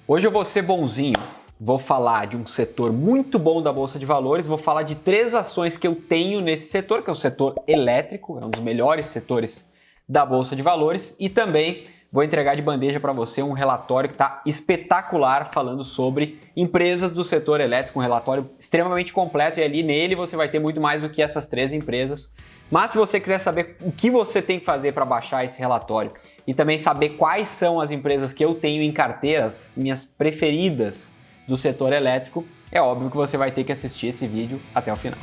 Hoje eu vou ser bonzinho, vou falar de um setor muito bom da Bolsa de Valores, vou falar de 3 ações que eu tenho nesse setor, que é o setor elétrico, é um dos melhores setores da Bolsa de Valores, e também vou entregar de bandeja para você um relatório que está espetacular falando sobre empresas do setor elétrico, um relatório extremamente completo e ali nele você vai ter muito mais do que essas 3 empresas. Mas se você quiser saber o que você tem que fazer para baixar esse relatório e também saber quais são as empresas que eu tenho em carteira, as minhas preferidas do setor elétrico, é óbvio que você vai ter que assistir esse vídeo até o final.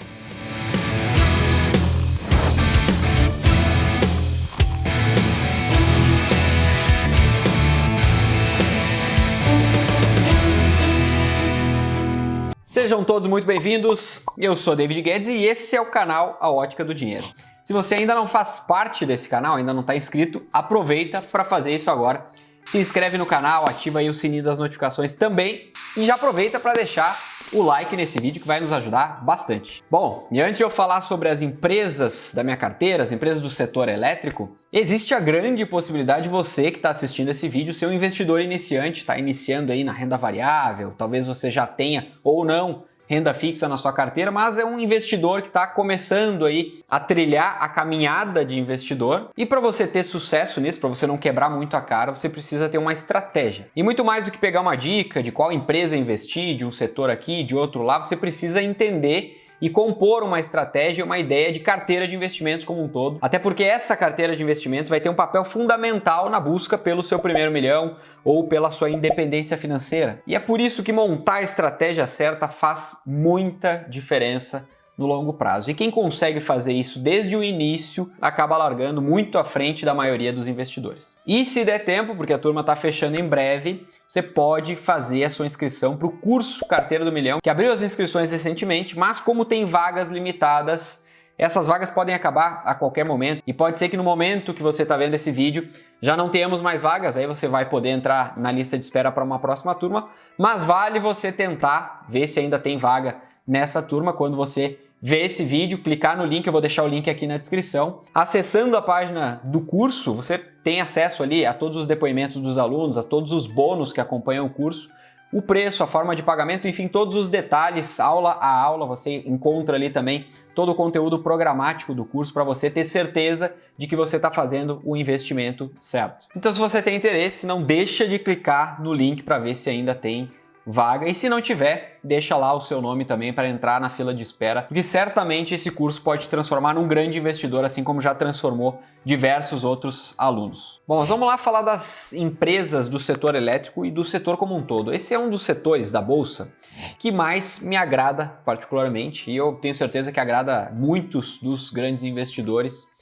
Sejam todos muito bem-vindos, eu sou David Guedes e esse é o canal A Ótica do Dinheiro. Se você ainda não faz parte desse canal, ainda não está inscrito, aproveita para fazer isso agora. Se inscreve no canal, ativa aí o sininho das notificações também e já aproveita para deixar o like nesse vídeo que vai nos ajudar bastante. Bom, e antes de eu falar sobre as empresas da minha carteira, as empresas do setor elétrico, existe a grande possibilidade de você que está assistindo esse vídeo ser um investidor iniciante, está iniciando aí na renda variável, talvez você já tenha ou não renda fixa na sua carteira, mas é um investidor que está começando aí a trilhar a caminhada de investidor. E para você ter sucesso nisso, para você não quebrar muito a cara, você precisa ter uma estratégia. E muito mais do que pegar uma dica de qual empresa investir, de um setor aqui, de outro lá, você precisa entender e compor uma estratégia, uma ideia de carteira de investimentos como um todo. Até porque essa carteira de investimentos vai ter um papel fundamental na busca pelo seu primeiro milhão ou pela sua independência financeira. E é por isso que montar a estratégia certa faz muita diferença no longo prazo. E quem consegue fazer isso desde o início acaba largando muito à frente da maioria dos investidores. E se der tempo, porque a turma está fechando em breve, você pode fazer a sua inscrição para o curso Carteira do Milhão, que abriu as inscrições recentemente, mas como tem vagas limitadas, essas vagas podem acabar a qualquer momento e pode ser que no momento que você está vendo esse vídeo já não tenhamos mais vagas, aí você vai poder entrar na lista de espera para uma próxima turma, mas vale você tentar ver se ainda tem vaga nessa turma quando você ver esse vídeo, clicar no link, eu vou deixar o link aqui na descrição. Acessando a página do curso, você tem acesso ali a todos os depoimentos dos alunos, a todos os bônus que acompanham o curso, o preço, a forma de pagamento, enfim, todos os detalhes, aula a aula, você encontra ali também todo o conteúdo programático do curso para você ter certeza de que você está fazendo o investimento certo. Então, se você tem interesse, não deixa de clicar no link para ver se ainda tem vaga, e se não tiver, deixa lá o seu nome também para entrar na fila de espera, porque certamente esse curso pode te transformar num grande investidor, assim como já transformou diversos outros alunos. Bom, mas vamos lá falar das empresas do setor elétrico e do setor como um todo. Esse é um dos setores da Bolsa que mais me agrada particularmente, e eu tenho certeza que agrada muitos dos grandes investidores.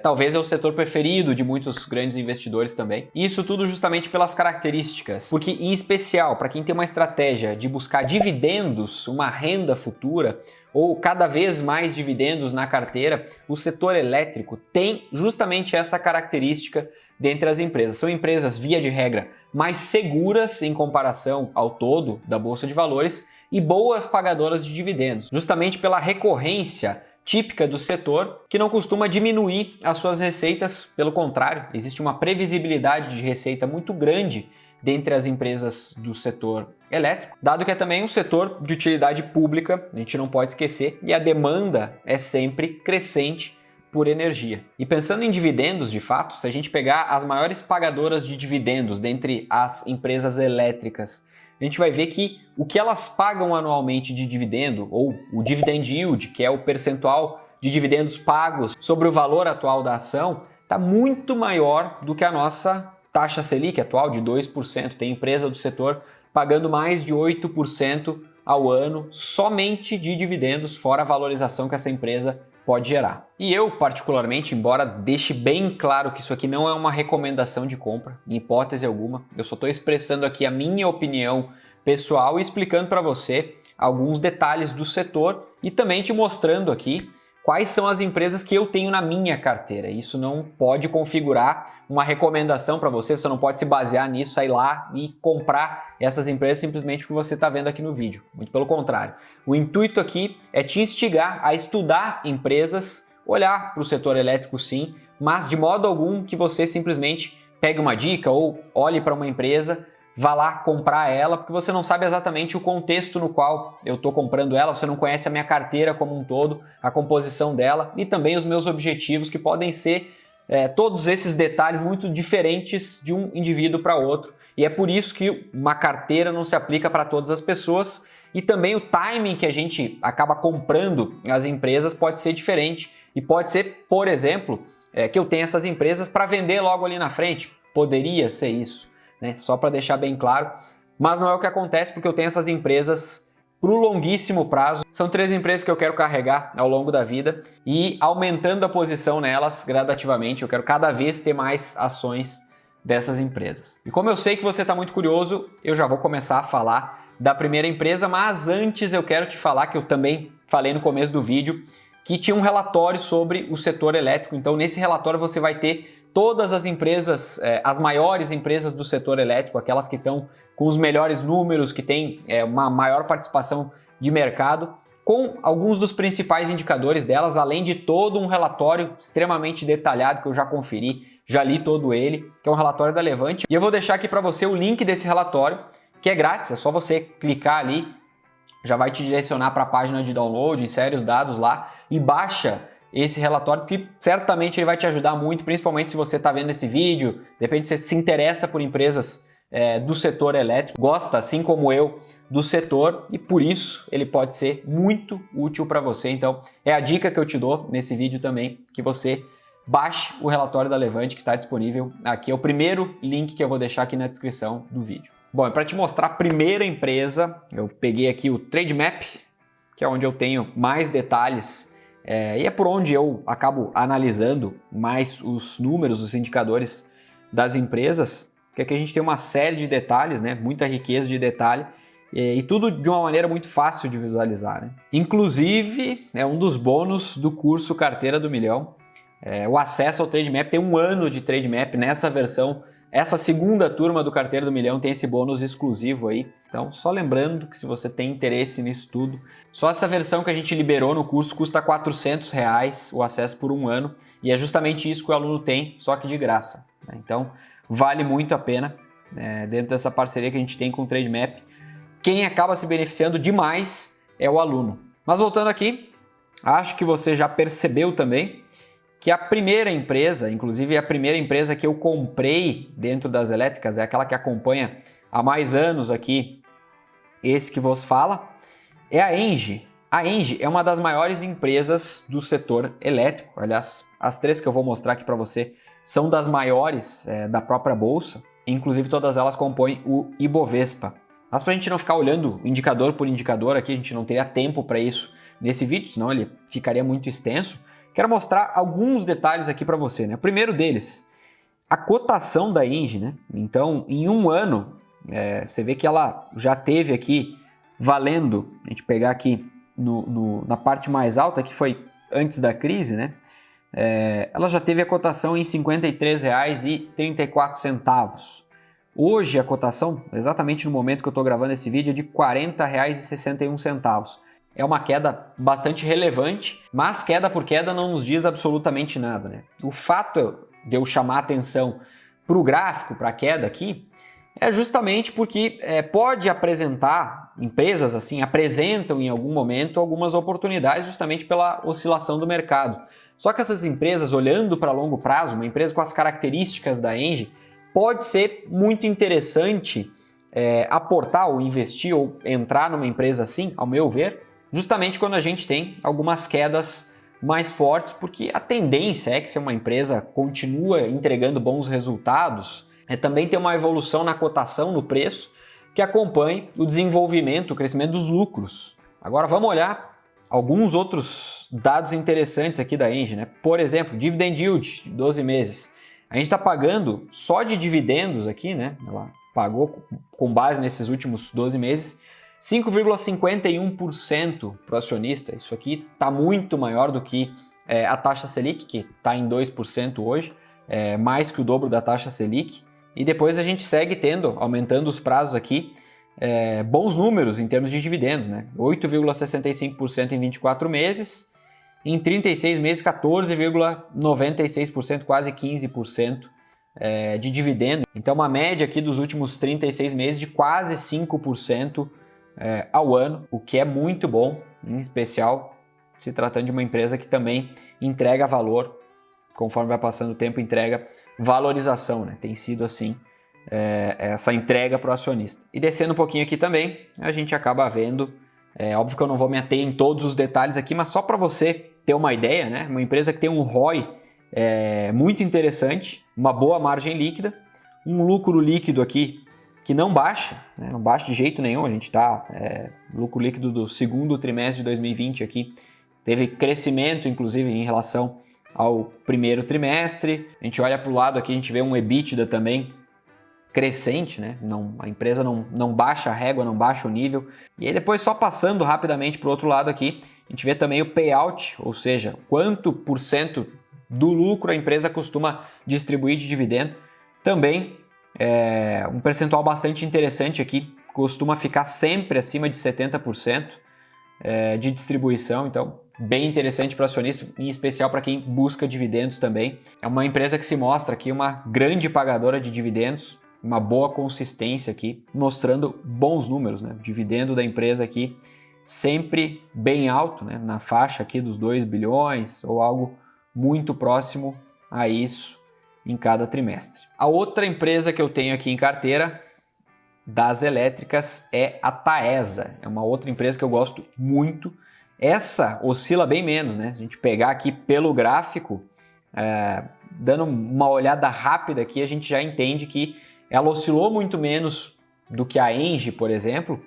Talvez é o setor preferido de muitos grandes investidores também. E isso tudo justamente pelas características. Porque, em especial, para quem tem uma estratégia de buscar dividendos, uma renda futura, ou cada vez mais dividendos na carteira, o setor elétrico tem justamente essa característica dentre as empresas. São empresas, via de regra, mais seguras em comparação ao todo da Bolsa de Valores e boas pagadoras de dividendos, justamente pela recorrência típica do setor, que não costuma diminuir as suas receitas, pelo contrário, existe uma previsibilidade de receita muito grande dentre as empresas do setor elétrico, dado que é também um setor de utilidade pública, a gente não pode esquecer, e a demanda é sempre crescente por energia. E pensando em dividendos, de fato, se a gente pegar as maiores pagadoras de dividendos dentre as empresas elétricas, a gente vai ver que o que elas pagam anualmente de dividendo, ou o dividend yield, que é o percentual de dividendos pagos sobre o valor atual da ação, está muito maior do que a nossa taxa Selic atual de 2%. Tem empresa do setor pagando mais de 8% ao ano somente de dividendos, fora a valorização que essa empresa pode gerar. E eu, particularmente, embora deixe bem claro que isso aqui não é uma recomendação de compra, em hipótese alguma, eu só estou expressando aqui a minha opinião pessoal e explicando para você alguns detalhes do setor e também te mostrando aqui quais são as empresas que eu tenho na minha carteira. Isso não pode configurar uma recomendação para você, você não pode se basear nisso, sair lá e comprar essas empresas simplesmente porque você está vendo aqui no vídeo. Muito pelo contrário. O intuito aqui é te instigar a estudar empresas, olhar para o setor elétrico sim, mas de modo algum que você simplesmente pegue uma dica ou olhe para uma empresa vá lá comprar ela, porque você não sabe exatamente o contexto no qual eu estou comprando ela, você não conhece a minha carteira como um todo, a composição dela e também os meus objetivos, que podem ser todos esses detalhes muito diferentes de um indivíduo para outro. E é por isso que uma carteira não se aplica para todas as pessoas, e também o timing que a gente acaba comprando as empresas pode ser diferente. E pode ser, por exemplo, que eu tenha essas empresas para vender logo ali na frente. Poderia ser isso, né? Só para deixar bem claro. Mas não é o que acontece, porque eu tenho essas empresas para o longuíssimo prazo. São 3 empresas que eu quero carregar ao longo da vida e aumentando a posição nelas gradativamente. Eu quero cada vez ter mais ações dessas empresas. E como eu sei que você está muito curioso, eu já vou começar a falar da primeira empresa, mas antes eu quero te falar, que eu também falei no começo do vídeo, que tinha um relatório sobre o setor elétrico. Então nesse relatório você vai ter todas as empresas, as maiores empresas do setor elétrico, aquelas que estão com os melhores números, que têm uma maior participação de mercado, com alguns dos principais indicadores delas, além de todo um relatório extremamente detalhado que eu já conferi, já li todo ele, que é um relatório da Levante. E eu vou deixar aqui para você o link desse relatório, que é grátis, é só você clicar ali, já vai te direcionar para a página de download, insere os dados lá e baixa esse relatório, porque certamente ele vai te ajudar muito, principalmente se você está vendo esse vídeo, de repente você se interessa por empresas do setor elétrico, gosta, assim como eu, do setor, e por isso ele pode ser muito útil para você. Então é a dica que eu te dou nesse vídeo também, que você baixe o relatório da Levante, que está disponível aqui. É o primeiro link que eu vou deixar aqui na descrição do vídeo. Bom, para te mostrar a primeira empresa, eu peguei aqui o Trademap, que é onde eu tenho mais detalhes, e é por onde eu acabo analisando mais os números, os indicadores das empresas, que aqui a gente tem uma série de detalhes, né? Muita riqueza de detalhe, e tudo de uma maneira muito fácil de visualizar, né? Inclusive, é um dos bônus do curso Carteira do Milhão. O acesso ao Trademap, tem 1 ano de Trademap nessa versão. Essa segunda turma do Carteira do Milhão tem esse bônus exclusivo aí. Então, só lembrando que se você tem interesse nisso tudo, só essa versão que a gente liberou no curso custa R$400 o acesso por 1 ano. E é justamente isso que o aluno tem, só que de graça, né? Então, vale muito a pena, dentro dessa parceria que a gente tem com o Trademap. Quem acaba se beneficiando demais é o aluno. Mas voltando aqui, acho que você já percebeu também que a primeira empresa, inclusive a primeira empresa que eu comprei dentro das elétricas, é aquela que acompanha há mais anos aqui, esse que vos fala, é a Engie. A Engie é uma das maiores empresas do setor elétrico. Aliás, as 3 que eu vou mostrar aqui para você são das maiores da própria bolsa. Inclusive todas elas compõem o Ibovespa. Mas para a gente não ficar olhando indicador por indicador aqui, a gente não teria tempo para isso nesse vídeo, senão ele ficaria muito extenso. Quero mostrar alguns detalhes aqui para você, né? O primeiro deles, a cotação da Engie, né? Então, em 1 ano, você vê que ela já teve aqui valendo, a gente pegar aqui na parte mais alta, que foi antes da crise, né? Ela já teve a cotação em R$ 53,34. Hoje a cotação, exatamente no momento que eu estou gravando esse vídeo, é de R$ 40,61. É uma queda bastante relevante, mas queda por queda não nos diz absolutamente nada, né? O fato de eu chamar atenção para o gráfico, para a queda aqui, é justamente porque pode apresentar, empresas assim, apresentam em algum momento algumas oportunidades justamente pela oscilação do mercado. Só que essas empresas, olhando para longo prazo, uma empresa com as características da Engie, pode ser muito interessante aportar ou investir ou entrar numa empresa assim, ao meu ver, justamente quando a gente tem algumas quedas mais fortes, porque a tendência é que se uma empresa continua entregando bons resultados, também tem uma evolução na cotação, no preço, que acompanhe o desenvolvimento, o crescimento dos lucros. Agora vamos olhar alguns outros dados interessantes aqui da Engie, né? Por exemplo, dividend yield de 12 meses. A gente está pagando só de dividendos aqui, né? Ela pagou com base nesses últimos 12 meses 5,51% para o acionista. Isso aqui está muito maior do que a taxa Selic, que está em 2% hoje, mais que o dobro da taxa Selic. E depois a gente segue aumentando os prazos aqui, bons números em termos de dividendos, né? 8,65% em 24 meses, em 36 meses 14,96%, quase 15% de dividendo. Então, uma média aqui dos últimos 36 meses de quase 5% ao ano, o que é muito bom, em especial se tratando de uma empresa que também entrega valor, conforme vai passando o tempo, entrega valorização, né? Tem sido assim essa entrega para o acionista. E descendo um pouquinho aqui também, a gente acaba vendo, óbvio que eu não vou me ater em todos os detalhes aqui, mas só para você ter uma ideia, né? Uma empresa que tem um ROI muito interessante, uma boa margem líquida, um lucro líquido aqui que não baixa, né? Não baixa de jeito nenhum. A gente está lucro líquido do segundo trimestre de 2020 aqui, teve crescimento inclusive em relação ao primeiro trimestre. A gente olha para o lado aqui, a gente vê um EBITDA também crescente, né? A empresa não baixa a régua, não baixa o nível. E aí depois, só passando rapidamente para o outro lado aqui, a gente vê também o payout, ou seja, quanto por cento do lucro a empresa costuma distribuir de dividendo. Também um percentual bastante interessante aqui, costuma ficar sempre acima de 70% de distribuição. Então, bem interessante para o acionista, em especial para quem busca dividendos também. É uma empresa que se mostra aqui uma grande pagadora de dividendos, uma boa consistência aqui, mostrando bons números, né? O dividendo da empresa aqui sempre bem alto, né? Na faixa aqui dos 2 bilhões ou algo muito próximo a isso em cada trimestre. A outra empresa que eu tenho aqui em carteira das elétricas é a Taesa. É uma outra empresa que eu gosto muito. Essa oscila bem menos, né? Se a gente pegar aqui pelo gráfico, dando uma olhada rápida aqui, a gente já entende que ela oscilou muito menos do que a Engie, por exemplo,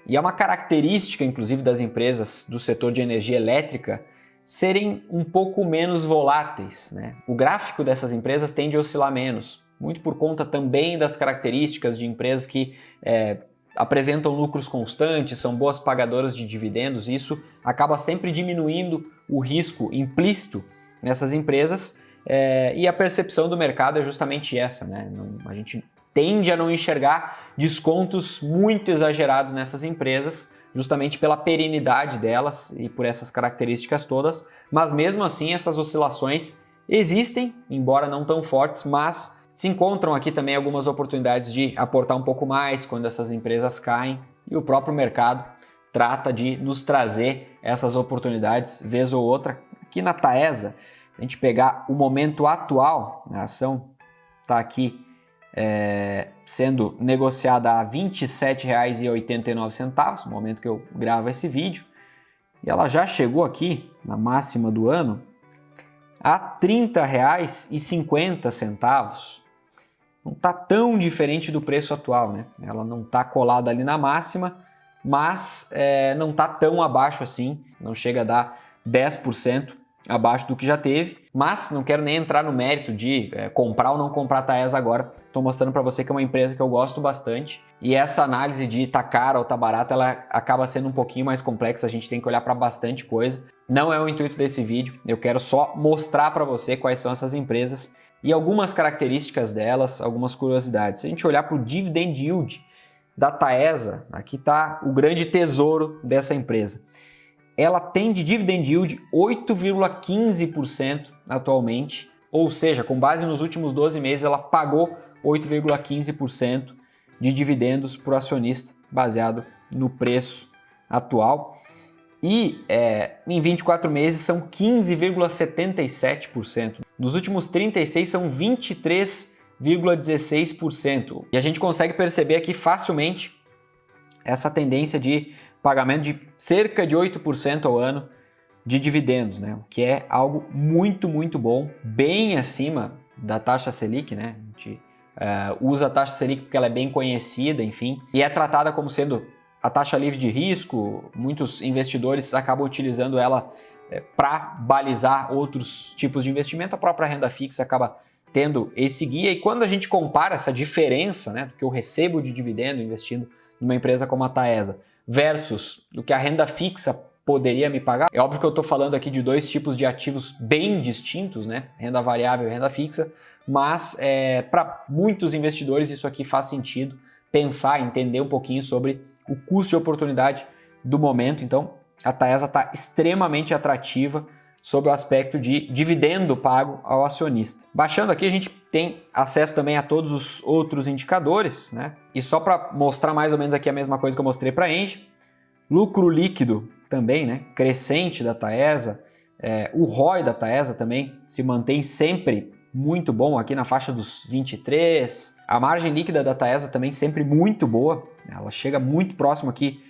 e é uma característica, inclusive, das empresas do setor de energia elétrica serem um pouco menos voláteis, né? O gráfico dessas empresas tende a oscilar menos, muito por conta também das características de empresas que apresentam lucros constantes, são boas pagadoras de dividendos. Isso acaba sempre diminuindo o risco implícito nessas empresas, e a percepção do mercado é justamente essa, né? A gente tende a não enxergar descontos muito exagerados nessas empresas, justamente pela perenidade delas e por essas características todas, mas mesmo assim essas oscilações existem, embora não tão fortes, mas se encontram aqui também algumas oportunidades de aportar um pouco mais quando essas empresas caem, e o próprio mercado trata de nos trazer essas oportunidades vez ou outra. Aqui na Taesa, se a gente pegar o momento atual, a ação está aqui sendo negociada a R$ 27,89, no momento que eu gravo esse vídeo, e ela já chegou aqui, na máxima do ano, a R$ 30,50. Não está tão diferente do preço atual, né? Ela não está colada ali na máxima, mas não está tão abaixo assim, não chega a dar 10% abaixo do que já teve, mas não quero nem entrar no mérito de comprar ou não comprar a Taesa agora. Estou mostrando para você que é uma empresa que eu gosto bastante, e essa análise de tá cara ou tá barata, ela acaba sendo um pouquinho mais complexa, a gente tem que olhar para bastante coisa. Não é o intuito desse vídeo, eu quero só mostrar para você quais são essas empresas e algumas características delas, algumas curiosidades. Se a gente olhar para o dividend yield da Taesa, aqui está o grande tesouro dessa empresa. Ela tem de dividend yield 8,15% atualmente, ou seja, com base nos últimos 12 meses, ela pagou 8,15% de dividendos para o acionista, baseado no preço atual. E em 24 meses são 15,77%. Nos últimos 36 são 23,16%. E a gente consegue perceber aqui facilmente essa tendência de pagamento de cerca de 8% ao ano de dividendos, né? O que é algo muito, muito bom, bem acima da taxa Selic, né? A gente usa a taxa Selic porque ela é bem conhecida, enfim, e é tratada como sendo a taxa livre de risco. Muitos investidores acabam utilizando ela para balizar outros tipos de investimento. A própria renda fixa acaba tendo esse guia, e quando a gente compara essa diferença, né, do que eu recebo de dividendo investindo numa empresa como a Taesa versus o que a renda fixa poderia me pagar, é óbvio que eu estou falando aqui de dois tipos de ativos bem distintos, né, renda variável e renda fixa, mas para muitos investidores isso aqui faz sentido pensar, entender um pouquinho sobre o custo de oportunidade do momento. Então a Taesa está extremamente atrativa, sobre o aspecto de dividendo pago ao acionista. Baixando aqui a gente tem acesso também a todos os outros indicadores, né? E só para mostrar mais ou menos aqui a mesma coisa que eu mostrei para a Engie, lucro líquido também, né? Crescente da Taesa, o ROI da Taesa também se mantém sempre muito bom, aqui na faixa dos 23%. A margem líquida da Taesa também sempre muito boa, ela chega muito próximo aqui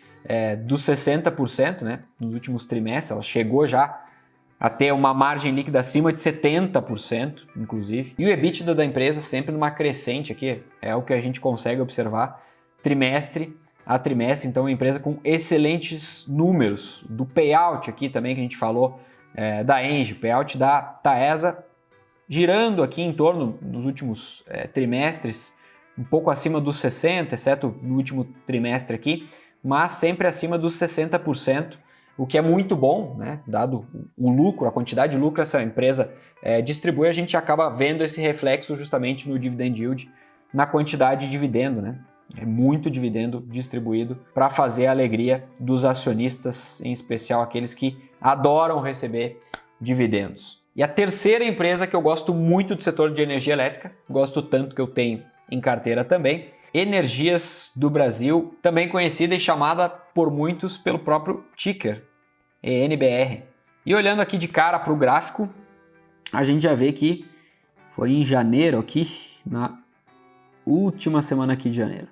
dos 60%, né? Nos últimos trimestres, ela chegou já a ter uma margem líquida acima de 70%, inclusive. E o EBITDA da empresa sempre numa crescente aqui, é o que a gente consegue observar trimestre a trimestre. Então, uma empresa com excelentes números. Do payout aqui também que a gente falou da Engie, payout da Taesa, girando aqui em torno dos últimos trimestres, um pouco acima dos 60%, exceto no último trimestre aqui, mas sempre acima dos 60%, o que é muito bom, né? Dado o lucro, a quantidade de lucro que essa empresa distribui, a gente acaba vendo esse reflexo justamente no dividend yield, na quantidade de dividendo, né? É muito dividendo distribuído para fazer a alegria dos acionistas, em especial aqueles que adoram receber dividendos. E a terceira empresa que eu gosto muito do setor de energia elétrica, gosto tanto que eu tenho em carteira também, Energias do Brasil, também conhecida e chamada por muitos pelo próprio ticker, ENBR. E olhando aqui de cara para o gráfico, a gente já vê que foi em janeiro aqui, na última semana aqui de janeiro.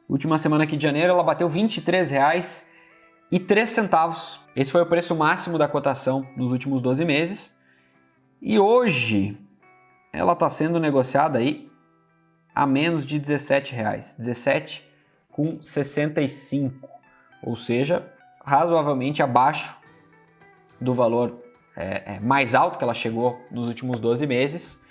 Última semana aqui de janeiro ela bateu R$ 23,03. Esse foi o preço máximo da cotação nos últimos 12 meses. E hoje ela está sendo negociada aí a menos de R$ 17, 17,65, ou seja, razoavelmente abaixo do valor mais alto que ela chegou nos últimos 12 meses.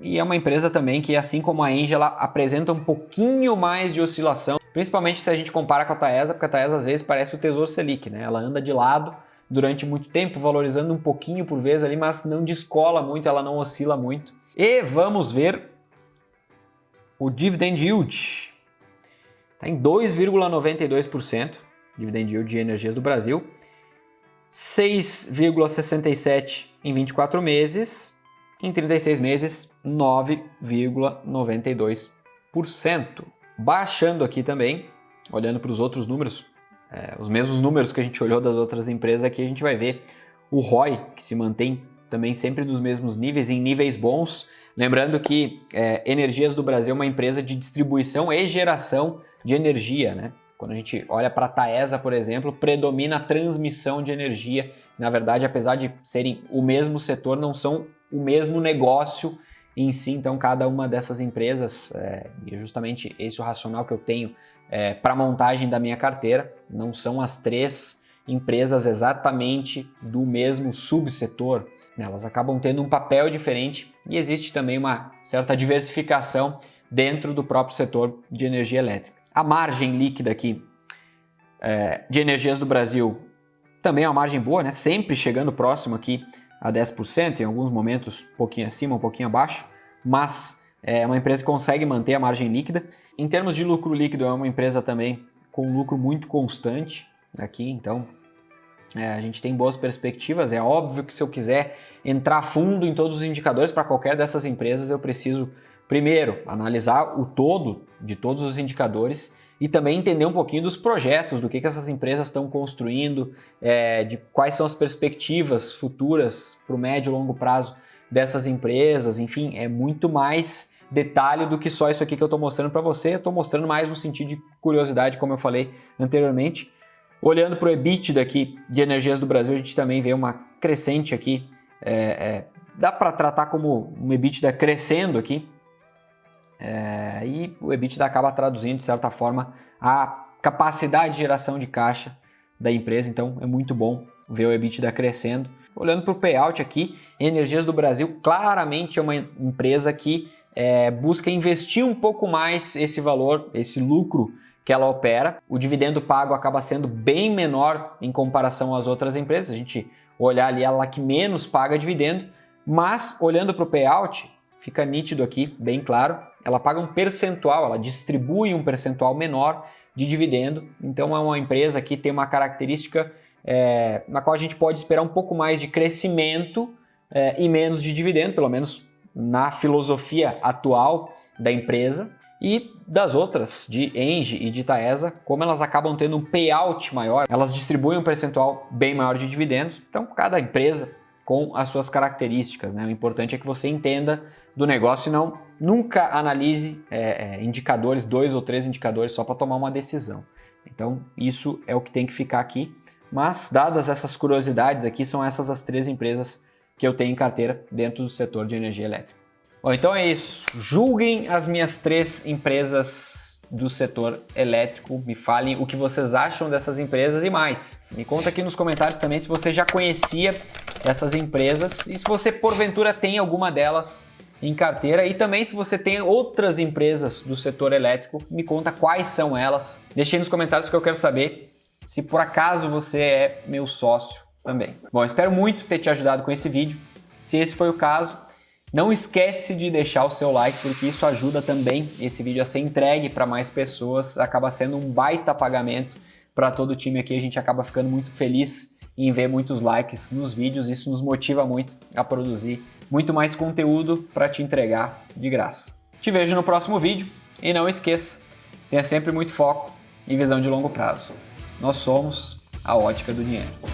E é uma empresa também que, assim como a Engie, ela apresenta um pouquinho mais de oscilação, principalmente se a gente compara com a Taesa, porque a Taesa às vezes parece o Tesouro Selic, né? Ela anda de lado durante muito tempo, valorizando um pouquinho por vez ali, mas não descola muito, ela não oscila muito. E vamos ver o dividend yield. Está em 2,92%, dividend yield de Energias do Brasil, 6,67% em 24 meses, em 36 meses, 9,92%. Baixando aqui também, olhando para os outros números, os mesmos números que a gente olhou das outras empresas aqui, a gente vai ver o ROI, que se mantém também sempre nos mesmos níveis, em níveis bons. Lembrando que Energias do Brasil é uma empresa de distribuição e geração de energia, né? Quando a gente olha para a Taesa, por exemplo, predomina a transmissão de energia. Na verdade, apesar de serem o mesmo setor, não são o mesmo negócio em si. Então, cada uma dessas empresas, e justamente esse é o racional que eu tenho para a montagem da minha carteira, não são as três empresas exatamente do mesmo subsetor. Elas acabam tendo um papel diferente e existe também uma certa diversificação dentro do próprio setor de energia elétrica. A margem líquida aqui de Energias do Brasil também é uma margem boa, né? Sempre chegando próximo aqui a 10%, em alguns momentos um pouquinho acima, um pouquinho abaixo, mas é uma empresa que consegue manter a margem líquida. Em termos de lucro líquido, é uma empresa também com lucro muito constante aqui, então a gente tem boas perspectivas. É óbvio que se eu quiser entrar a fundo em todos os indicadores para qualquer dessas empresas, eu preciso primeiro analisar o todo de todos os indicadores e também entender um pouquinho dos projetos, do que essas empresas estão construindo, de quais são as perspectivas futuras para o médio e longo prazo dessas empresas. Enfim, é muito mais detalhe do que só isso aqui que eu estou mostrando para você. Eu estou mostrando mais no sentido de curiosidade, como eu falei anteriormente. Olhando para o EBITDA aqui de Energias do Brasil, a gente também vê uma crescente aqui. Dá para tratar como um EBITDA crescendo aqui. E o EBITDA acaba traduzindo, de certa forma, a capacidade de geração de caixa da empresa. Então, é muito bom ver o EBITDA crescendo. Olhando para o payout aqui, Energias do Brasil claramente é uma empresa que busca investir um pouco mais esse valor, esse lucro que ela opera. O dividendo pago acaba sendo bem menor em comparação às outras empresas. A gente olhar ali, ela que menos paga dividendo, mas olhando para o payout, fica nítido aqui, bem claro, ela paga um percentual, ela distribui um percentual menor de dividendo. Então é uma empresa que tem uma característica na qual a gente pode esperar um pouco mais de crescimento e menos de dividendo, pelo menos na filosofia atual da empresa. E das outras, de Engie e de Taesa, como elas acabam tendo um payout maior, elas distribuem um percentual bem maior de dividendos. Então, cada empresa com as suas características, né? O importante é que você entenda do negócio e nunca analise indicadores, 2 ou 3 indicadores só para tomar uma decisão. Então, isso é o que tem que ficar aqui. Mas, dadas essas curiosidades aqui, são essas as 3 empresas que eu tenho em carteira dentro do setor de energia elétrica. Bom, então é isso. Julguem as minhas 3 empresas do setor elétrico. Me falem o que vocês acham dessas empresas e mais. Me conta aqui nos comentários também se você já conhecia essas empresas e se você porventura tem alguma delas em carteira, e também se você tem outras empresas do setor elétrico, me conta quais são elas. Deixe aí nos comentários porque eu quero saber se por acaso você é meu sócio também. Bom, espero muito ter te ajudado com esse vídeo. Se esse foi o caso, não esquece de deixar o seu like, porque isso ajuda também esse vídeo a ser entregue para mais pessoas, acaba sendo um baita pagamento para todo o time aqui, a gente acaba ficando muito feliz em ver muitos likes nos vídeos, isso nos motiva muito a produzir muito mais conteúdo para te entregar de graça. Te vejo no próximo vídeo e não esqueça, tenha sempre muito foco e visão de longo prazo. Nós somos a Ótica do Dinheiro.